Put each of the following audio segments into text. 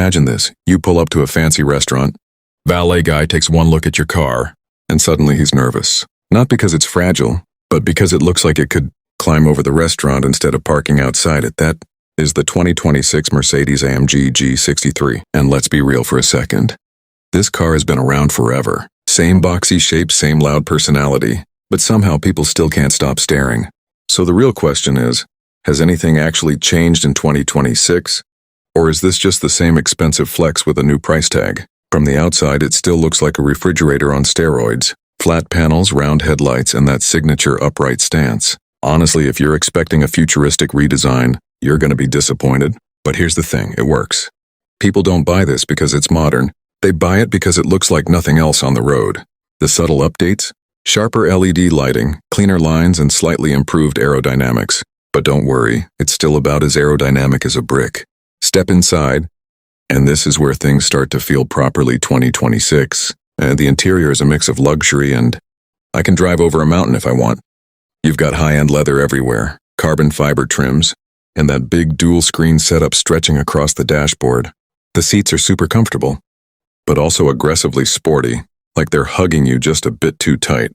Imagine this. You pull up to a fancy restaurant. Valet guy takes one look at your car, and suddenly he's nervous. Not because it's fragile, but because it looks like it could climb over the restaurant instead of parking outside it. That is the 2026 Mercedes-AMG G63. And let's be real for a second. This car has been around forever. Same boxy shape, same loud personality, but somehow people still can't stop staring. So the real question is, has anything actually changed in 2026? Or is this just the same expensive flex with a new price tag? From the outside, it still looks like a refrigerator on steroids. Flat panels, round headlights, and that signature upright stance. Honestly, if you're expecting a futuristic redesign, you're going to be disappointed. But here's the thing, it works. People don't buy this because it's modern. They buy it because it looks like nothing else on the road. The subtle updates? Sharper LED lighting, cleaner lines, and slightly improved aerodynamics. But don't worry, it's still about as aerodynamic as a brick. Step inside, and this is where things start to feel properly 2026. The interior is a mix of luxury and I can drive over a mountain if I want. You've got high-end leather everywhere, carbon fiber trims, and that big dual-screen setup stretching across the dashboard. The seats are super comfortable, but also aggressively sporty, like they're hugging you just a bit too tight.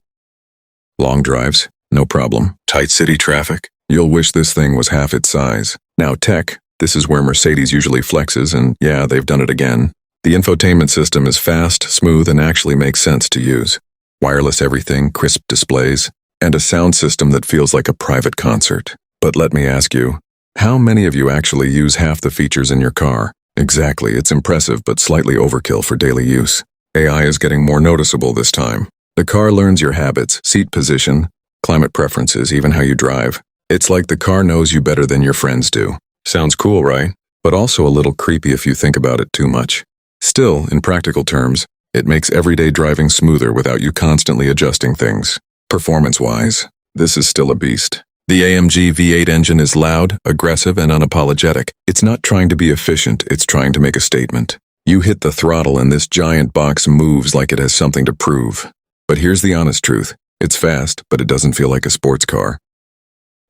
Long drives, no problem. Tight city traffic, you'll wish this thing was half its size. Now tech, this is where Mercedes usually flexes, and yeah, they've done it again. The infotainment system is fast, smooth, and actually makes sense to use. Wireless everything, crisp displays, and a sound system that feels like a private concert. But let me ask you, how many of you actually use half the features in your car? Exactly, it's impressive but slightly overkill for daily use. AI is getting more noticeable this time. The car learns your habits, seat position, climate preferences, even how you drive. It's like the car knows you better than your friends do. Sounds cool, right? But also a little creepy if you think about it too much. Still, in practical terms, it makes everyday driving smoother without you constantly adjusting things. Performance-wise, this is still a beast. The AMG V8 engine is loud, aggressive, and unapologetic. It's not trying to be efficient, it's trying to make a statement. You hit the throttle and this giant box moves like it has something to prove. But here's the honest truth. It's fast, but it doesn't feel like a sports car.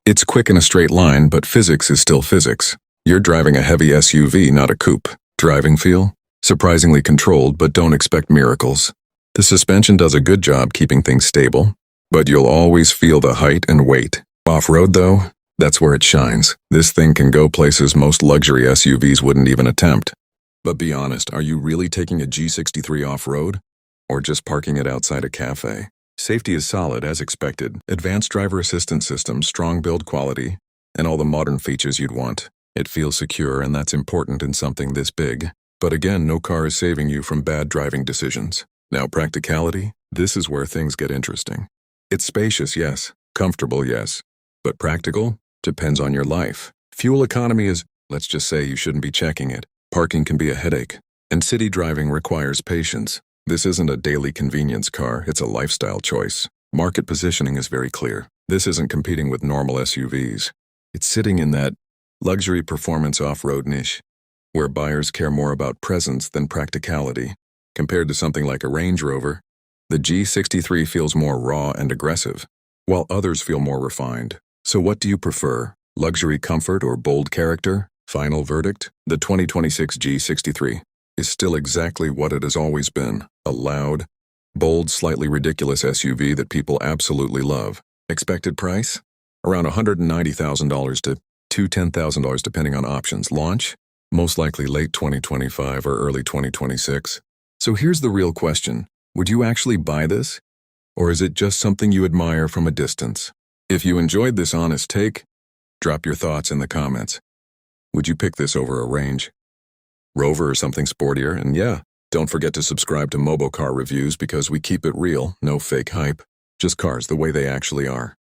It's quick in a straight line, but physics is still physics. You're driving a heavy SUV, not a coupe. Driving feel? Surprisingly controlled, but don't expect miracles. The suspension does a good job keeping things stable, but you'll always feel the height and weight. Off-road though, that's where it shines. This thing can go places most luxury SUVs wouldn't even attempt. But be honest, are you really taking a G63 off-road? Or just parking it outside a cafe? Safety is solid as expected. Advanced driver assistance system, strong build quality, and all the modern features you'd want. It feels secure, and that's important in something this big. But again, no car is saving you from bad driving decisions. Now practicality, this is where things get interesting. It's spacious, yes. Comfortable, yes. But practical? Depends on your life. Fuel economy is, let's just say you shouldn't be checking it. Parking can be a headache. And city driving requires patience. This isn't a daily convenience car, it's a lifestyle choice. Market positioning is very clear. This isn't competing with normal SUVs. It's sitting in that luxury performance off-road niche, where buyers care more about presence than practicality. Compared to something like a Range Rover, the G63 feels more raw and aggressive, while others feel more refined. So what do you prefer? Luxury comfort or bold character? Final verdict? The 2026 G63 is still exactly what it has always been. A loud, bold, slightly ridiculous SUV that people absolutely love. Expected price? Around $190,000 to $210,000 depending on options. Launch? Most likely late 2025 or early 2026. So here's the real question. Would you actually buy this? Or is it just something you admire from a distance? If you enjoyed this honest take, drop your thoughts in the comments. Would you pick this over a Range Rover or something sportier? And yeah, don't forget to subscribe to MoboCar Reviews because we keep it real, no fake hype. Just cars the way they actually are.